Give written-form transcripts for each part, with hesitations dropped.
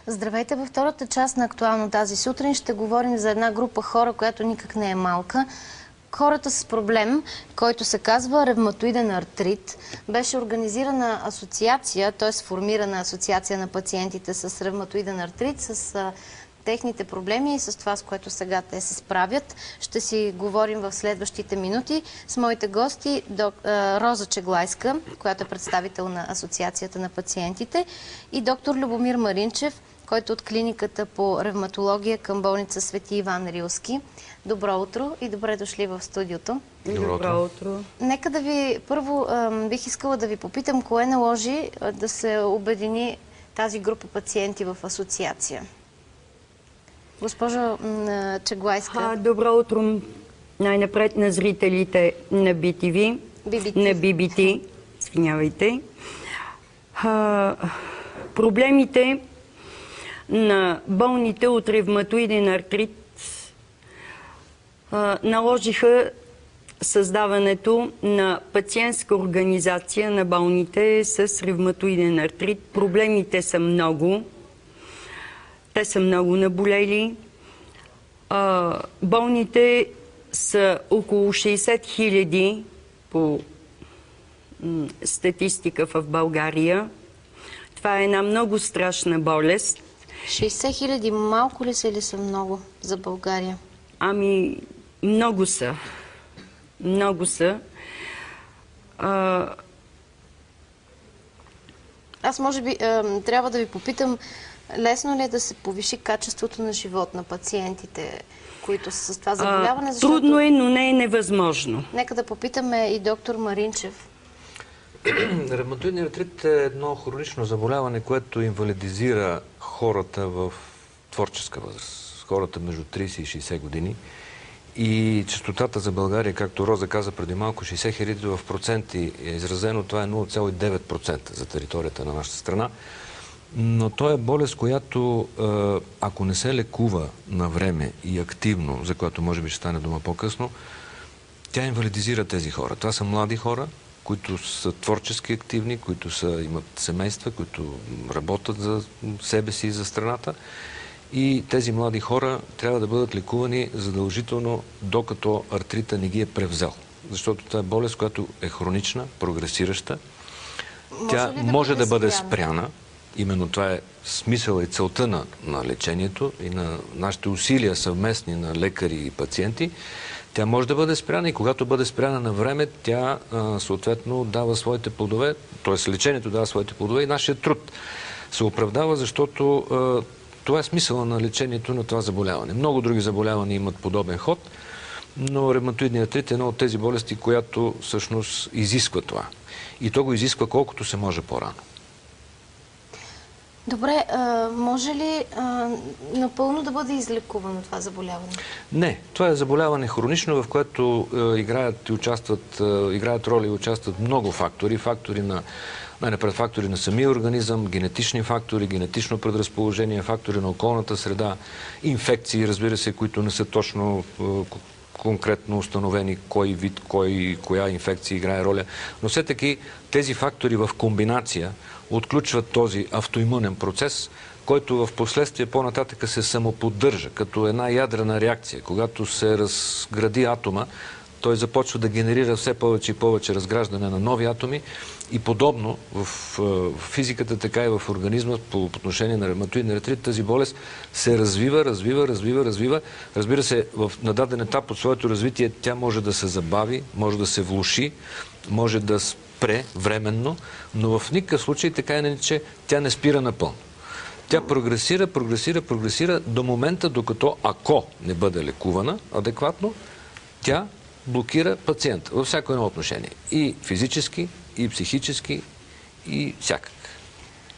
Здравейте! Във втората част на Актуално тази сутрин ще говорим за една група хора, която никак не е малка. Хората с проблем, който се казва ревматоиден артрит. Беше организирана асоциация, т.е. формирана асоциация на пациентите с ревматоиден артрит, с техните проблеми и с това, с което сега те се справят. Ще си говорим в следващите минути с моите гости Роза Чеглайска, която е представител на Асоциацията на пациентите, и доктор Любомир Маринчев, който от клиниката по ревматология към болница Свети Иван Рилски. Добро утро и добре дошли в студиото. Добро утро. Нека да ви, първо бих искала да ви попитам, кое наложи да се обедини тази група пациенти в асоциация? Госпожо Чеглайска. Добро утро най-напред на зрителите на BTV, на BBT. Извинявайте. Проблемите на болните от ревматоиден артрит наложиха създаването на пациентска организация на болните с ревматоиден артрит. Проблемите са много. Те са много наболели. Болните са около 60 000 по статистика в България. Това е една много страшна болест. 60 000 малко ли са или са много за България? Ами, много са. Много са. Аз може би трябва да ви попитам, лесно ли е да се повиши качеството на живот на пациентите, които са с това заболяване? Защото... Трудно е, но не е невъзможно. Нека да попитаме и доктор Маринчев. Ревматоидният артрит е едно хронично заболяване, което инвалидизира хората в творческа възраст. Хората между 30 и 60 години. И честотата за България, както Роза каза преди малко, 60 000 в проценти е изразено. Това е 0,9% за територията на нашата страна. Но то е болест, която, ако не се лекува на време и активно, за което може би ще стане дума по-късно, тя инвалидизира тези хора. Това са млади хора, които са творчески активни, които имат семейства, които работят за себе си и за страната. И тези млади хора трябва да бъдат лекувани задължително, докато артрита не ги е превзел. Защото това е болест, която е хронична, прогресираща. Тя може да бъде спряна. Именно това е смисъл и целта на лечението и на нашите усилия съвместни на лекари и пациенти. Тя може да бъде спряна и когато бъде спряна на време, тя съответно дава своите плодове, т.е. лечението дава своите плодове и нашия труд се оправдава, защото това е смисъла на лечението на това заболяване. Много други заболявания имат подобен ход, но ревматоидният артрит е една от тези болести, която всъщност изисква това. И то го изисква колкото се може по-рано. Добре, може ли напълно да бъде излекувано това заболяване? Не, това е заболяване хронично, в което играят роли и участват много фактори. Най-напред фактори на самия организъм, генетични фактори, генетично предразположение, фактори на околната среда, инфекции, разбира се, които не са точно конкретно установени кой вид, коя инфекция играе роля. Но все таки тези фактори в комбинация отключват този автоимунен процес, който в последствие по-нататък се самоподдържа като една ядрена реакция. Когато се разгради атома, той започва да генерира все повече и повече разграждане на нови атоми и подобно в физиката, така и в организма по отношение на ревматоидния артрит, тази болест се развива. Разбира се, на даден етап от своето развитие тя може да се забави, може да се влоши, може да спре временно, но в никакъв случай така иначе тя не спира напълно. Тя прогресира до момента, докато ако не бъде лекувана адекватно, тя блокира пациента във всяко едно отношение. И физически, и психически, и всякак.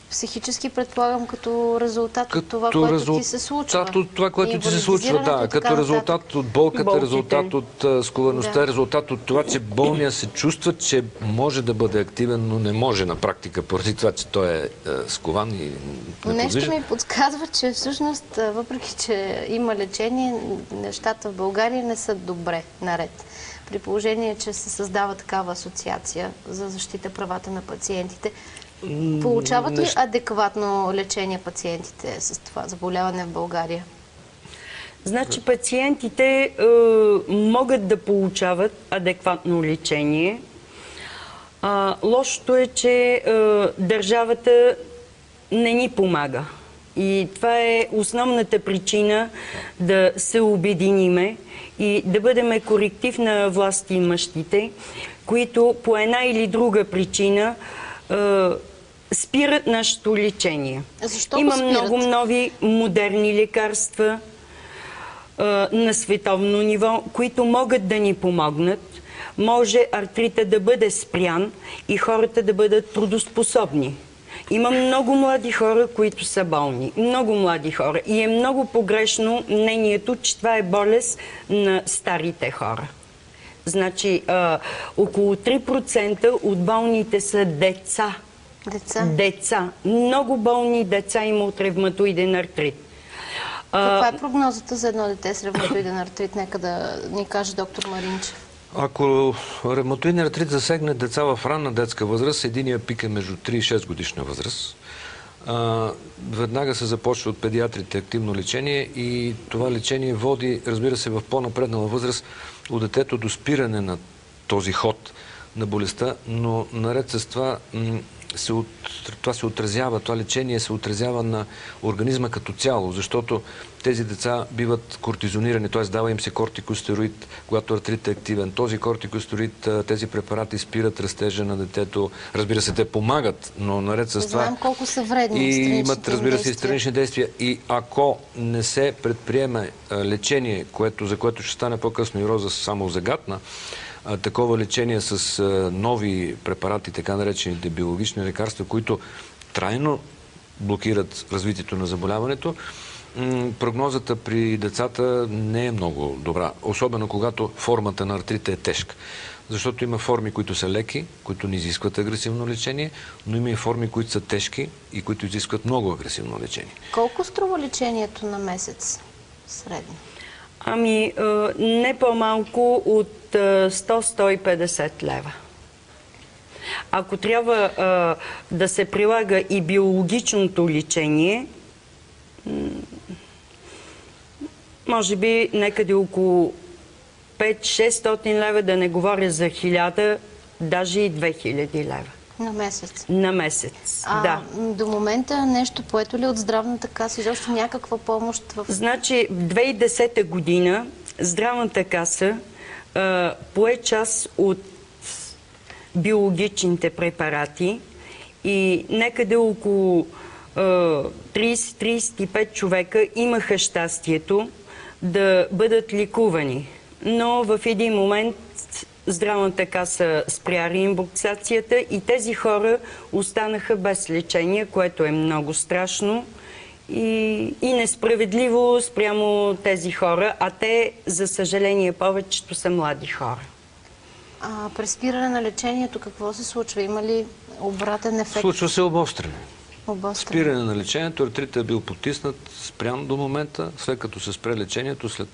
Психически, предполагам, като резултат от това, което ти се случва. Това, което ти се случва, да. Като резултат от болката, резултат от сковаността, резултат от това, че болния се чувства, че може да бъде активен, но не може на практика, поради това, че той е скован и неподвижен. Нещо ми подсказва, че всъщност, въпреки че има лечение, нещата в България не са добре наред. При положение, че се създава такава асоциация за защита правата на пациентите, Получават ли адекватно лечение пациентите с това заболяване в България? Значи пациентите могат да получават адекватно лечение. Лошото е, че държавата не ни помага. И това е основната причина да се обединиме и да бъдем коректив на властимащите, които по една или друга причина спират нашето лечение. Защо Има го спират? много нови модерни лекарства на световно ниво, които могат да ни помогнат. Може артрита да бъде спрян и хората да бъдат трудоспособни. Има много млади хора, които са болни. Много млади хора. И е много погрешно мнението, че това е болест на старите хора. Значи, около 3% от болните са деца. Деца. Много болни деца има от ревматоиден артрит. Каква е прогнозата за едно дете с ревматоиден артрит? Нека да ни каже доктор Маринчев. Ако ревматоиден артрит засегне деца в ранна детска възраст, единия пик е между 3 и 6 годишна възраст. Веднага се започва от педиатрите активно лечение и това лечение води, разбира се, в по-напреднала възраст от детето до спиране на този ход на болестта, но наред с това това лечение се отразява на организма като цяло, защото тези деца биват кортизонирани, т.е. дава им се кортикостероид, когато артрит е активен. Този кортикостероид, тези препарати спират растежа на детето. Разбира се, те помагат, но наред с това... Знаем колко са вредни и имат, разбира се, и странични действия. И ако не се предприеме лечение, за което ще стане по-късно и Роза само загатна, такова лечение с нови препарати, така наречените биологични лекарства, които трайно блокират развитието на заболяването, прогнозата при децата не е много добра. Особено когато формата на артрита е тежка. Защото има форми, които са леки, които не изискват агресивно лечение, но има и форми, които са тежки и които изискват много агресивно лечение. Колко струва лечението на месец средно? Ами, не по-малко от 100-150 лева. Ако трябва да се прилага и биологичното лечение, може би някъде около 5-600 лева, да не говоря за 1000, даже и 2000 лева. На месец? На месец, да. До момента нещо поето ли от здравната каса? Изобщо някаква помощ? Значи, в 2010 година здравната каса пое част от биологичните препарати и някъде около 30-35 човека имаха щастието да бъдат лекувани. Но в един момент здравната каса спря реимбурсацията и тези хора останаха без лечение, което е много страшно и несправедливо спрямо тези хора, а те, за съжаление, повечето са млади хора. При спиране на лечението какво се случва? Има ли обратен ефект? Случва се обостряне. Спиране на лечението, артритът е бил потиснат, спрян до момента, след като се спре лечението, след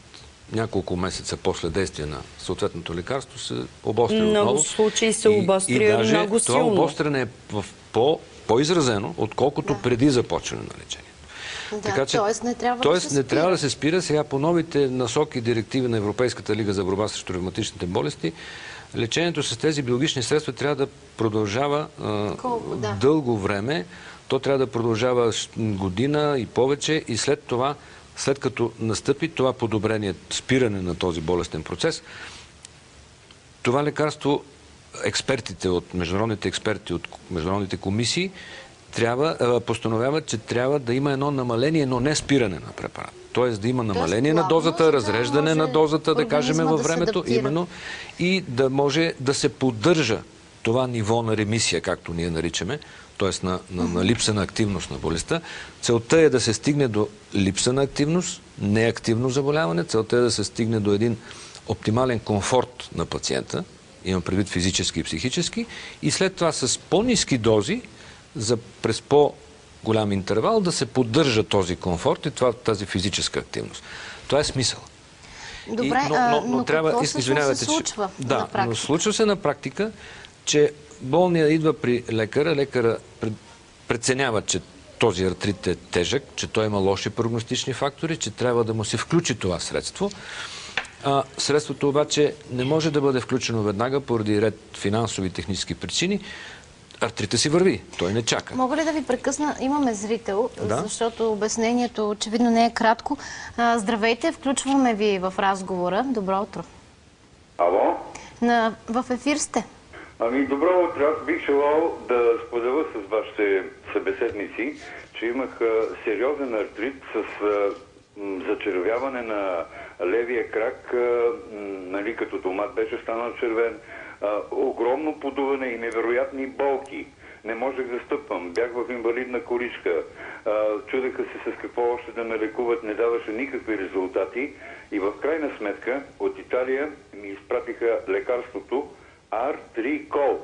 няколко месеца после действие на съответното лекарство се обостря отново. Много случаи се обостря много силно. Това обостряне е по-изразено, отколкото преди започване на лечението. Така, т.е. не трябва да се спира. Не трябва да се спира. Сега по новите насоки и директиви на Европейската лига за борба срещу ревматичните болести, лечението с тези биологични средства трябва да продължава дълго време. То трябва да продължава година и повече и след това, след като настъпи това подобрение, спиране на този болестен процес, това лекарство, международните експерти от международните комисии постановяват, че трябва да има едно намаление, но не спиране на препарат. Тоест да има намаление на дозата, разреждане на дозата, да кажем във времето, именно, и да може да се поддържа това ниво на ремисия, както ние наричаме, т.е. на липса на активност на болестта. Целта е да се стигне до липса на активност, неактивно заболяване. Целта е да се стигне до един оптимален комфорт на пациента, имам предвид физически и психически, и след това с по-ниски дози, през по-голям интервал, да се поддържа този комфорт и тази физическа активност. Това е смисъл. Добре, но какво всъщност се случва на практика? Но случва се на практика, че болният идва при лекара, преценява, че този артрит е тежък, че той има лоши прогностични фактори, че трябва да му се включи това средство. Средството обаче не може да бъде включено веднага поради ред финансови и технически причини. Артрита си върви, той не чака. Мога ли да ви прекъсна? Имаме зрител, Да? защото обяснението очевидно не е кратко. Здравейте, включваме ви в разговора. Добро утро. Ало? В ефир сте. Добро утро. Аз бих желал да споделя с вашите събеседници, че имах сериозен артрит с зачервяване на левия крак, нали, като томат беше станал червен, огромно подуване и невероятни болки. Не можех да стъпвам. Бях в инвалидна количка. Чудеха се с какво още да ме лекуват. Не даваше никакви резултати. И в крайна сметка от Италия ми изпратиха лекарството Артрикол.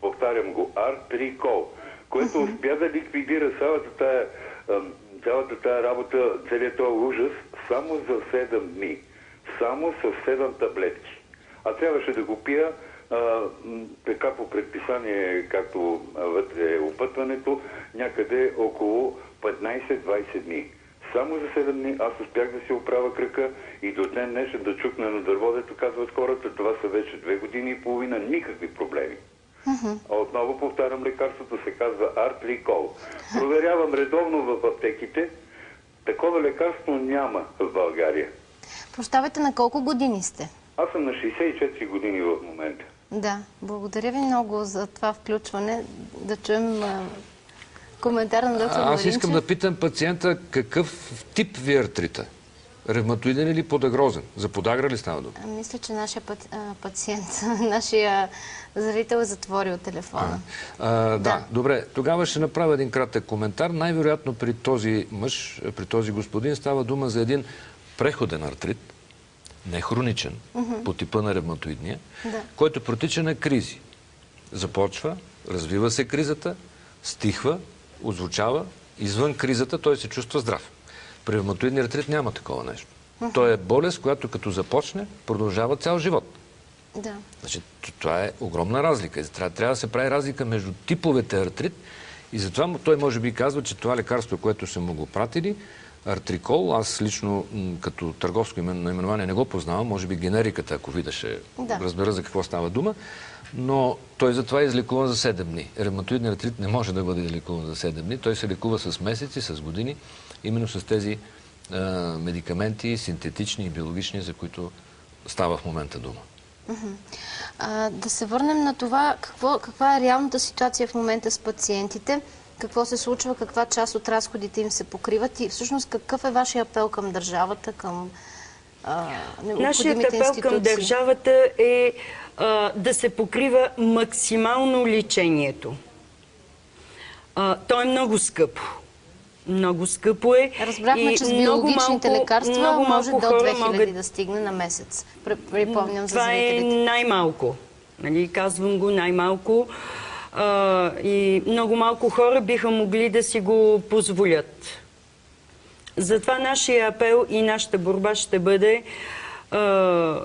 Повтарям го, Артрикол, което успя да ликвидира цялата тая работа, целият този ужас, само за 7 дни. Само с 7 таблетки. А трябваше да го пия така по предписание, както вътре е опътването, някъде около 15-20 дни. Само за 7 дни аз успях да си оправя крака и до ден днешен да чукна на дърводето, казват хората. Това са вече 2 години и половина, никакви проблеми. А отново повтарям, лекарството се казва Артрикол. Проверявам редовно в аптеките. Такова лекарство няма в България. Прощавайте, на колко години сте? Аз съм на 64 години в момента. Да, благодаря ви много за това включване. Да чуем коментар на доктор Маринчев. Аз искам да питам пациента какъв тип ви е артрита? Ревматоиден или подагрозен? За подагра ли става дума? Мисля, че нашия пациент, нашия зрител е затворил телефона. Да, добре. Тогава ще направя един кратък коментар. Най-вероятно при този мъж, при този господин става дума за един преходен артрит, не хроничен, по типа на ревматоидния, който протича на кризи. Започва, развива се кризата, стихва, отзвучава, извън кризата той се чувства здрав. При ревматоидния артрит няма такова нещо. Той е болест, която като започне, продължава цял живот. Да. Значи, това е огромна разлика. Трябва да се прави разлика между типовете артрит и затова той може би казва, че това лекарство, което са му го пратили, Артрикол, аз лично като търговско наименование не го познавам, може би генериката, ако видя, ще разбера за какво става дума, но той затова е излекуван за 7 дни. Ревматоидният артрит не може да бъде излекуван за 7 дни, той се лекува с месеци, с години, именно с тези медикаменти, синтетични и биологични, за които става в момента дума. Да се върнем на това, каква е реалната ситуация в момента с пациентите, какво се случва, каква част от разходите им се покриват и всъщност какъв е вашия апел към държавата, към необходимите институции? Нашият апел към държавата е да се покрива максимално лечението. То е много скъпо. Много скъпо е. Разбрахме, че с биологичните лекарства може до 2000 да стигне на месец. Припомням за зрителите. Това е най-малко. Нали, казвам го най-малко. И много малко хора биха могли да си го позволят. Затова нашия апел и нашата борба ще бъде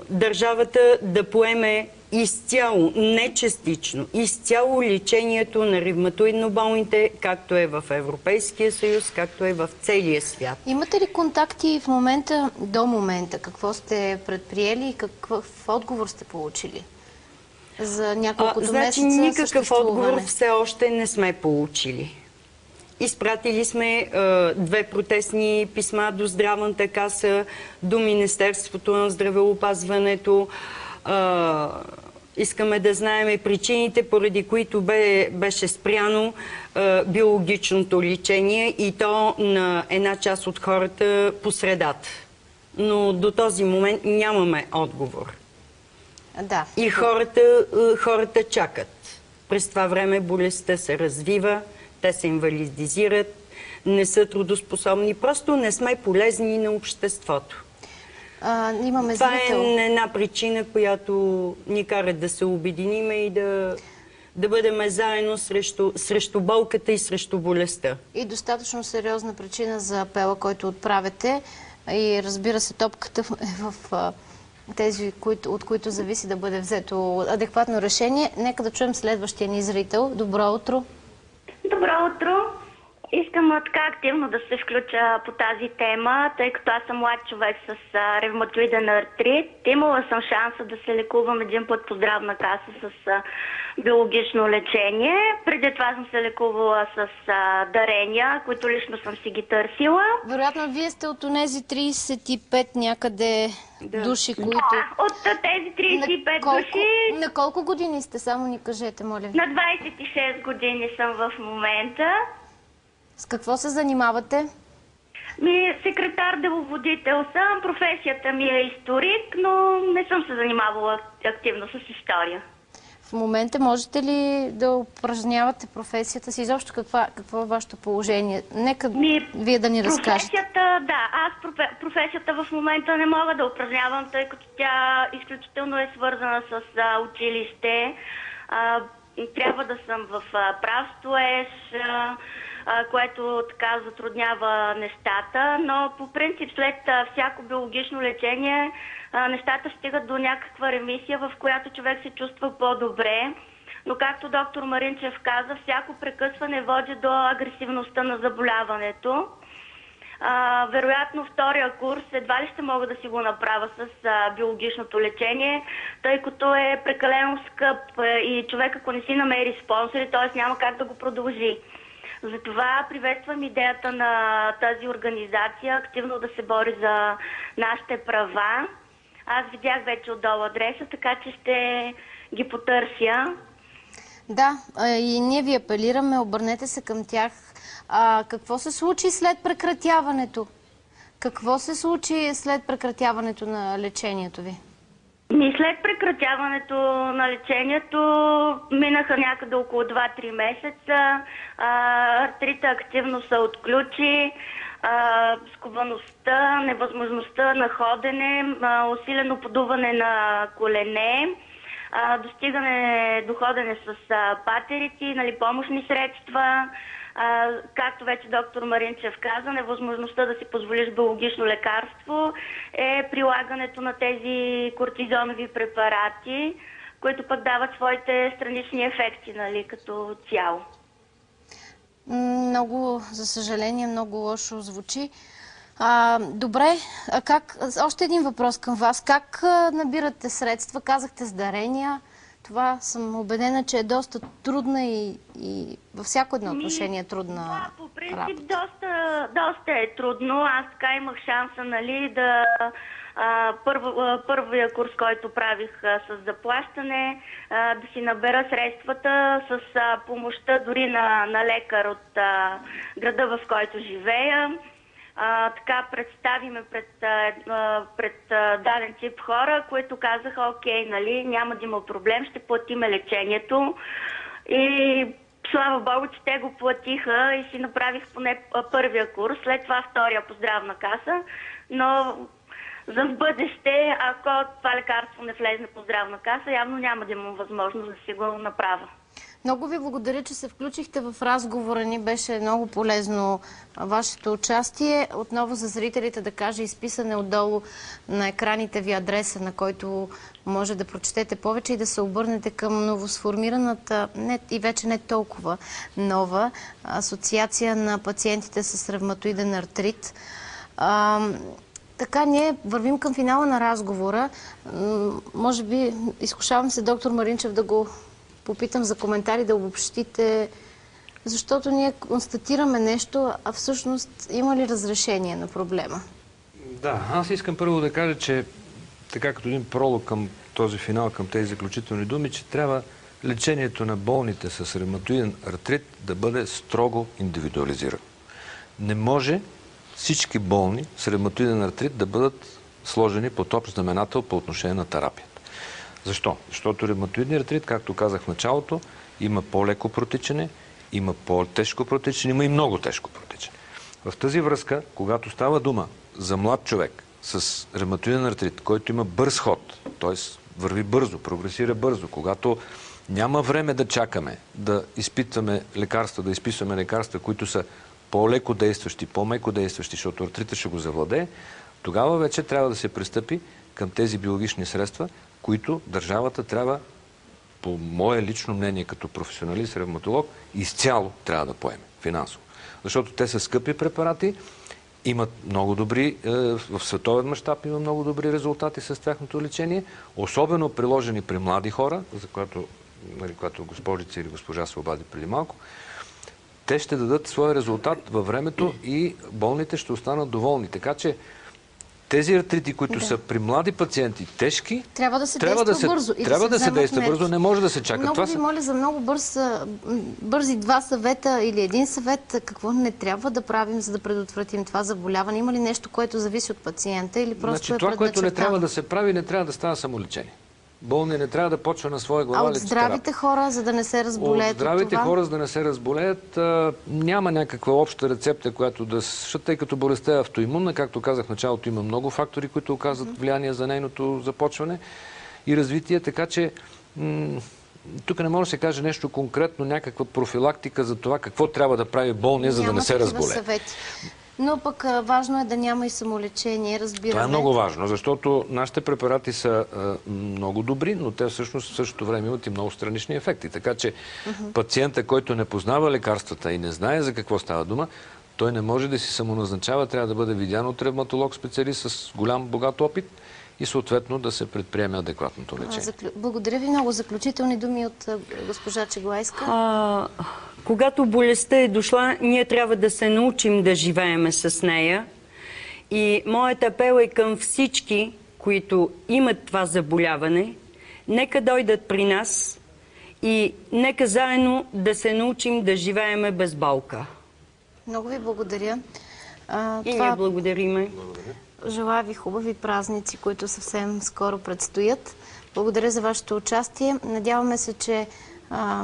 държавата да поеме изцяло, не частично, изцяло лечението на ревматоидно болните, както е в Европейския съюз, както е в целия свят. Имате ли контакти в момента, до момента? Какво сте предприели и какъв отговор сте получили за няколкото месеца никакъв отговор все още не сме получили. Изпратили сме 2 протестни писма до Здравната каса, до Министерството на здравеопазването. Искаме да знаем причините, поради които беше спряно биологичното лечение и то на една част от хората по средата. Но до този момент нямаме отговор. Да. И хората чакат. През това време болестта се развива, те се инвалидизират, не са трудоспособни. Просто не сме полезни на обществото. Това е една причина, която ни кара да се обединиме и да бъдем заедно срещу болката и срещу болестта. И достатъчно сериозна причина за апела, който отправяте. И разбира се, топката е в тези, от които зависи да бъде взето адекватно решение. Нека да чуем следващия ни зрител. Добро утро! Добро утро! Искам така активно да се включа по тази тема, тъй като аз съм млад човек с ревматоиден артрит. Имала съм шанса да се лекувам един път по здравна каса с биологично лечение. Преди това съм се лекувала с дарения, които лично съм си ги търсила. Вероятно, вие сте от онези 35 някъде души, които... Да, от тези 35 души... На колко години сте? Само ни кажете, моля ви. На 26 години съм в момента. С какво се занимавате? Секретар-деловодител съм. Професията ми е историк, но не съм се занимавала активно с история. В момента можете ли да упражнявате професията си? Изобщо какво е вашето положение? Нека вие да ни разкажете. Професията в момента не мога да упражнявам, тъй като тя изключително е свързана с училище. Трябва да съм в прав строеж, което така затруднява нещата, но по принцип след всяко биологично лечение нещата стигат до някаква ремисия, в която човек се чувства по-добре. Но както доктор Маринчев каза, всяко прекъсване води до агресивността на заболяването. Вероятно втория курс едва ли ще мога да си го направя с биологичното лечение, тъй като е прекалено скъп и човек, ако не си намери спонсори, т.е. няма как да го продължи. Затова приветствам идеята на тази организация активно да се бори за нашите права. Аз видях вече отдолу адреса, така че ще ги потърся. Да, и ние ви апелираме, обърнете се към тях. Какво се случи след прекратяването? Какво се случи след прекратяването на лечението ви? След прекратяването на лечението минаха някъде около 2-3 месеца. Артрита активно се отключи. Сковаността, невъзможността на ходене, усилено подуване на колене, до ходене с патерици, помощни средства. Както вече доктор Маринчев каза, невъзможността да си позволиш биологично лекарство е прилагането на тези кортизонови препарати, които пък дават своите странични ефекти, като цяло. Много, за съжаление, много лошо звучи. Добре, още един въпрос към вас. Как набирате средства? Казахте с дарения. Това съм убедена, че е доста трудна и във всяко едно отношение трудна работа. Да, по принцип доста е трудно. Аз така имах шанса, да... Първия курс, който правих с заплащане, да си набера средствата с помощта дори на лекар от града, в който живея. Така представиме пред даден тип хора, които казаха, окей, няма да има проблем, ще платиме лечението. И слава Богу, че те го платиха и си направих поне първия курс, след това втория по здравна каса, но за в бъдеще, ако това лекарство не влезне по здравна каса, явно няма да имам възможност да си го направя. Много ви благодаря, че се включихте в разговора ни. Беше много полезно вашето участие. Отново за зрителите да кажа, изписане отдолу на екраните ви адреса, на който може да прочетете повече и да се обърнете към новосформираната и вече не толкова нова асоциация на пациентите с ревматоиден артрит. Така, ние вървим към финала на разговора. Може би, изкушавам се, доктор Маринчев, да го попитам за коментари, да обобщите, защото ние констатираме нещо, а всъщност има ли разрешение на проблема? Да, аз искам първо да кажа, че така като един пролог към този финал, към тези заключителни думи, че трябва лечението на болните с ревматоиден артрит да бъде строго индивидуализирано. Не може всички болни с ревматоиден артрит да бъдат сложени под общ знаменател по отношение на терапията. Защо? Защото ревматоидният артрит, както казах в началото, има по-леко протичане, има по-тежко протичане, има и много тежко протичане. В тази връзка, когато става дума за млад човек с ревматоиден артрит, който има бърз ход, т.е. върви бързо, прогресира бързо, когато няма време да чакаме да изпитваме лекарства, да изписваме лекарства, които са по-леко действащи, по-меко действащи, защото артрита ще го завладее, тогава вече трябва да се пристъпи към тези биологични средства, които държавата трябва, по мое лично мнение като професионалист, ревматолог, изцяло трябва да поеме финансово. Защото те са скъпи препарати, имат много добри, в световен мащаб има много добри резултати с тяхното лечение, особено приложени при млади хора, за която госпожица или госпожа се обади преди малко. Те ще дадат своя резултат във времето и болните ще останат доволни. Така че тези артрити, които са при млади пациенти тежки, трябва да се действа бързо. Трябва да се действа бързо, не може да се чака. Много ви моля за много бързи 2 съвета или 1 съвет. Какво не трябва да правим, за да предотвратим това заболяване? Има ли нещо, което зависи от пациента или просто е това, предначертано? което не трябва да се прави, не трябва да става самолечение. Болният не трябва да почва на своя глава лечотерапия. А от здравите хора, за да не се разболеят от здравите хора, за да не се разболеят, няма някаква обща рецепта, която да... Тъй като болестта е автоимунна, както казах в началото, има много фактори, които оказват влияние за нейното започване и развитие, така че тук не може да се каже нещо конкретно, някаква профилактика за това какво трябва да прави болния, за да не се разболее. Но пък важно е да няма и самолечение, разбираме. Това е много важно, защото нашите препарати са много добри, но те всъщност в същото време имат и много странични ефекти. Така че пациента, който не познава лекарствата и не знае за какво става дума, той не може да си самоназначава, трябва да бъде видян от ревматолог-специалист с голям, богат опит и съответно да се предприеме адекватното лечение. Благодаря ви много. Заключителни думи от госпожа Чеглайска. Когато болестта е дошла, ние трябва да се научим да живееме с нея. И моят апел е към всички, които имат това заболяване, нека дойдат при нас и нека заедно да се научим да живееме без болка. Много ви благодаря. Ние благодариме. Желая ви хубави празници, които съвсем скоро предстоят. Благодаря за вашето участие. Надяваме се, че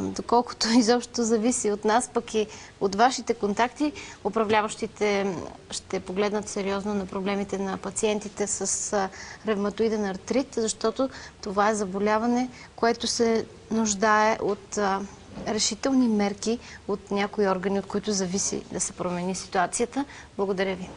доколкото изобщо зависи от нас, пък и от вашите контакти, управляващите ще погледнат сериозно на проблемите на пациентите с ревматоиден артрит, защото това е заболяване, което се нуждае от решителни мерки от някои органи, от които зависи да се промени ситуацията. Благодаря ви.